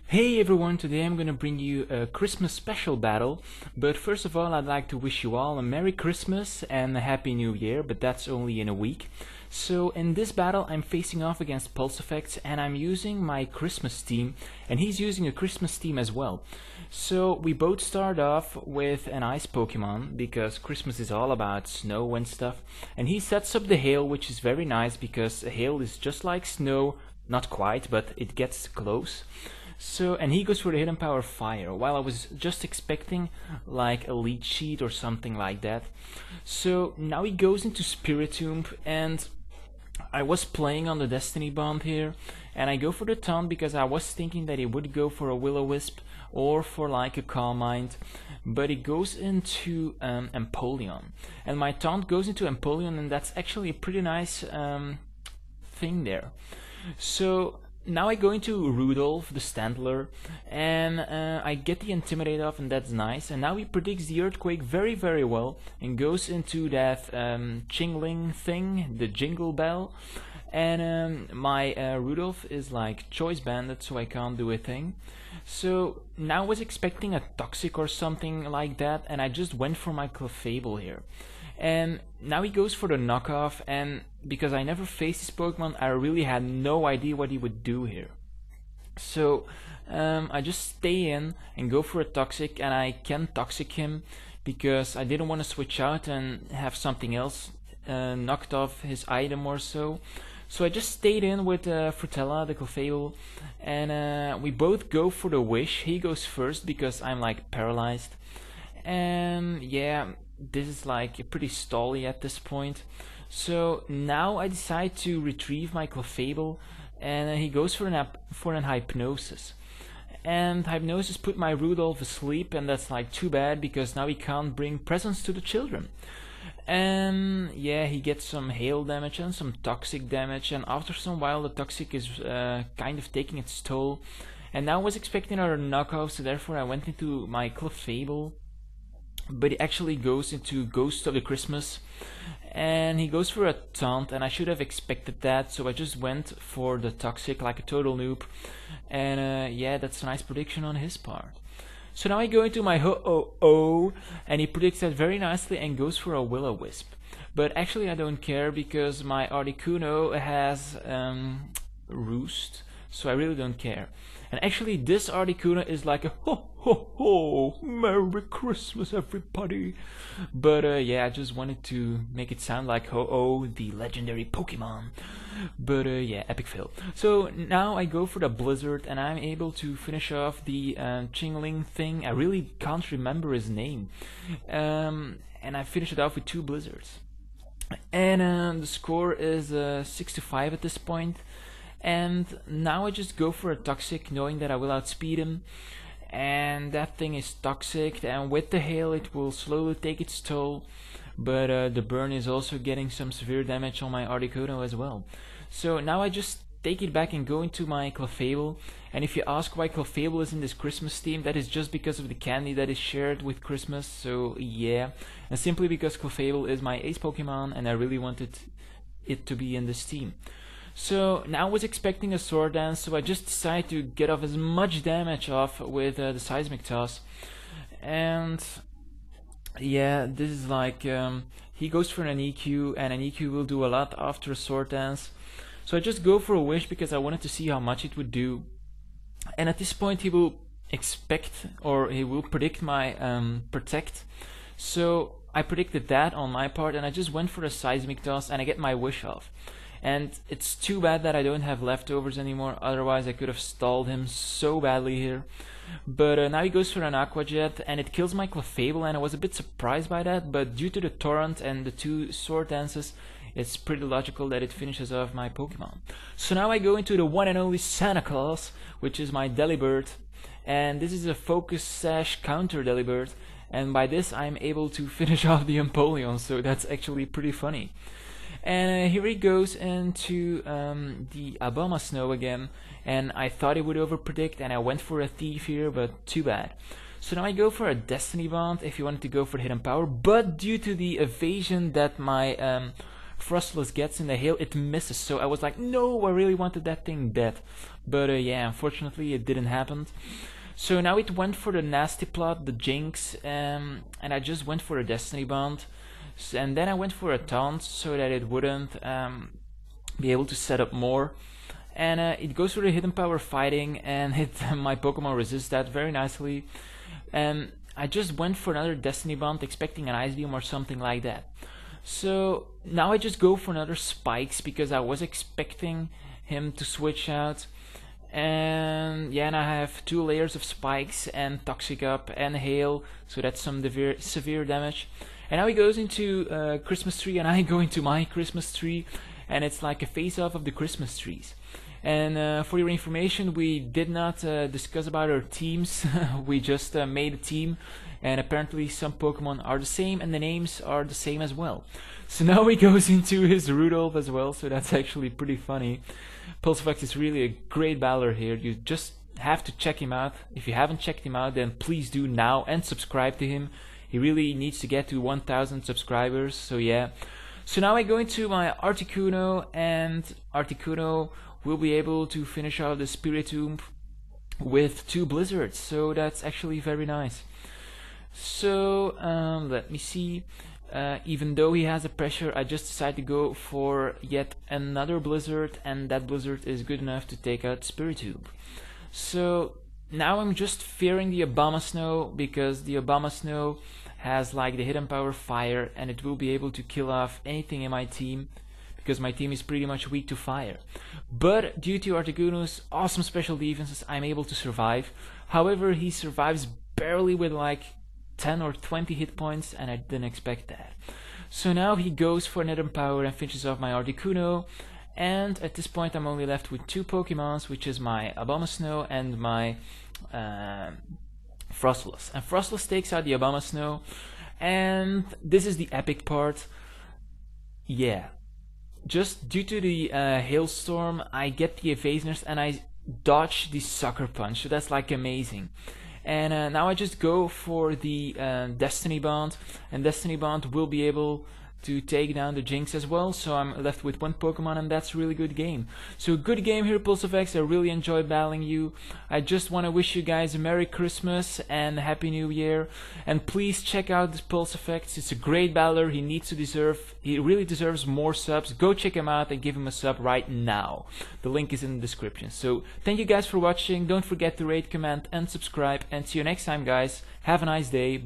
Hey everyone, today I'm gonna bring you a Christmas special battle, but first of all I'd like to wish you all a Merry Christmas and a Happy New Year, but that's only in a week. So in this battle I'm facing off against PulseEffects and I'm using my Christmas theme and he's using a Christmas theme as well. So we both start off with an ice Pokemon because Christmas is all about snow and stuff, and he sets up the hail, which is very nice because hail is just like snow, not quite, but it gets close. So, and he goes for the hidden power fire, while I was just expecting like a lead sheet or something like that. So now he goes into Spiritomb, and I was playing on the Destiny Bond here, and I go for the taunt because I was thinking that he would go for a Will-O-Wisp or for like a Calm Mind, but he goes into Empoleon, and my taunt goes into Empoleon, and that's actually a pretty nice thing there. So now I go into Rudolph, the Standler, and I get the Intimidate off, and that's nice. And now he predicts the Earthquake very well, and goes into that Chingling thing, the Jingle Bell. And my Rudolph is like Choice Banded, so I can't do a thing. So now I was expecting a Toxic or something like that, and I just went for my Clefable here. And now he goes for the knockoff, and because I never faced this Pokemon, I really had no idea what he would do here. So I just stay in and go for a Toxic, and I can Toxic him because I didn't want to switch out and have something else knocked off his item or so. So I just stayed in with Frutella, the Clefable, and we both go for the Wish. He goes first because I'm like paralyzed, and yeah, this is like pretty stally at this point. So now I decide to retrieve my Clefable, and he goes for an Hypnosis. And Hypnosis put my Rudolph asleep, and that's like too bad because now he can't bring presents to the children. And yeah, he gets some hail damage and some toxic damage, and after some while the toxic is kind of taking its toll. And now I was expecting another knockoff, so therefore I went into my Clefable, but he actually goes into Ghost of the Christmas, and he goes for a taunt, and I should have expected that, so I just went for the Toxic like a total noob. And yeah, that's a nice prediction on his part. So now I go into my Ho-Oh-Oh, and he predicts that very nicely and goes for a Will-O-Wisp. But actually I don't care because my Articuno has Roost, so I really don't care. And actually this Articuno is like a ho ho ho, Merry Christmas everybody. But yeah, I just wanted to make it sound like Ho-Oh, the legendary Pokemon. But yeah, epic fail. So now I go for the Blizzard, and I'm able to finish off the Chingling thing. I really can't remember his name. And I finish it off with 2 Blizzards. And the score is 6-5 at this point. And now I just go for a Toxic, knowing that I will outspeed him. And that thing is Toxic, and with the hail it will slowly take its toll. But the burn is also getting some severe damage on my Articuno as well. So now I just take it back and go into my Clefable. And if you ask why Clefable is in this Christmas theme, that is just because of the candy that is shared with Christmas. So yeah, and simply because Clefable is my ace Pokemon and I really wanted it to be in this theme. So now I was expecting a Sword Dance, so I just decided to get off as much damage off with the Seismic Toss. And yeah, this is like, he goes for an EQ, and an EQ will do a lot after a Sword Dance. So I just go for a Wish because I wanted to see how much it would do. And at this point he will expect, or he will predict my Protect. So I predicted that on my part, and I just went for a Seismic Toss, and I get my Wish off. And it's too bad that I don't have leftovers anymore, otherwise I could have stalled him so badly here. But now he goes for an Aqua Jet, and it kills my Clefable, and I was a bit surprised by that, but due to the Torrent and the 2 Sword Dances, it's pretty logical that it finishes off my Pokemon. So now I go into the one and only Santa Claus, which is my Delibird, and this is a Focus Sash counter Delibird, and by this I'm able to finish off the Empoleon, so that's actually pretty funny. And here he goes into the Abomasnow again, and I thought he would overpredict, and I went for a Thief here, but too bad. So now I go for a Destiny Bond if you wanted to go for Hidden Power, but due to the evasion that my Frostless gets in the hail, it misses. So I was like, no, I really wanted that thing dead. But yeah, unfortunately it didn't happen. So now it went for the nasty plot, the Jinx, and I just went for a Destiny Bond. And then I went for a taunt so that it wouldn't be able to set up more. And it goes for the hidden power fighting, and my Pokemon resists that very nicely. And I just went for another Destiny Bond expecting an Ice Beam or something like that. So now I just go for another Spikes because I was expecting him to switch out. And yeah, and I have 2 layers of Spikes and Toxic Up and Hail, so that's some severe damage. And now he goes into Christmas Tree, and I go into my Christmas Tree, and it's like a face-off of the Christmas trees. And for your information, we did not discuss about our teams. We just made a team, and apparently some Pokemon are the same and the names are the same as well. So now he goes into his Rudolph as well, so that's actually pretty funny. PulseEffects is really a great battler here. You just have to check him out. If you haven't checked him out, then please do now and subscribe to him. He really needs to get to 1,000 subscribers, so yeah. So now I go into my Articuno, and Articuno will be able to finish out the Spiritomb with 2 Blizzards, so that's actually very nice. So let me see. Even though he has a pressure, I just decided to go for yet another Blizzard, and that Blizzard is good enough to take out Spiritomb. So now I'm just fearing the Abomasnow, because the Abomasnow has like the hidden power fire, and it will be able to kill off anything in my team, because my team is pretty much weak to fire. But due to Articuno's awesome special defenses, I'm able to survive. However, he survives barely with like 10 or 20 hit points, and I didn't expect that. So now he goes for an hidden power and finishes off my Articuno. And at this point I'm only left with 2 Pokemons, which is my Abomasnow and my Frostless. And Frostless takes out the Abomasnow, and this is the epic part. Yeah, just due to the hailstorm, I get the evasors and I dodge the Sucker Punch, so that's like amazing. And now I just go for the Destiny Bond, and Destiny Bond will be able to take down the Jinx as well, so I'm left with 1 Pokemon, and that's a really good game. So good game here, PulseEffects. I really enjoyed battling you. I just want to wish you guys a Merry Christmas and Happy New Year, and please check out this PulseEffects. It's a great battler. He really deserves more subs. Go check him out and give him a sub right now. The link is in the description. So thank you guys for watching. Don't forget to rate, comment and subscribe, and see you next time, guys. Have a nice day.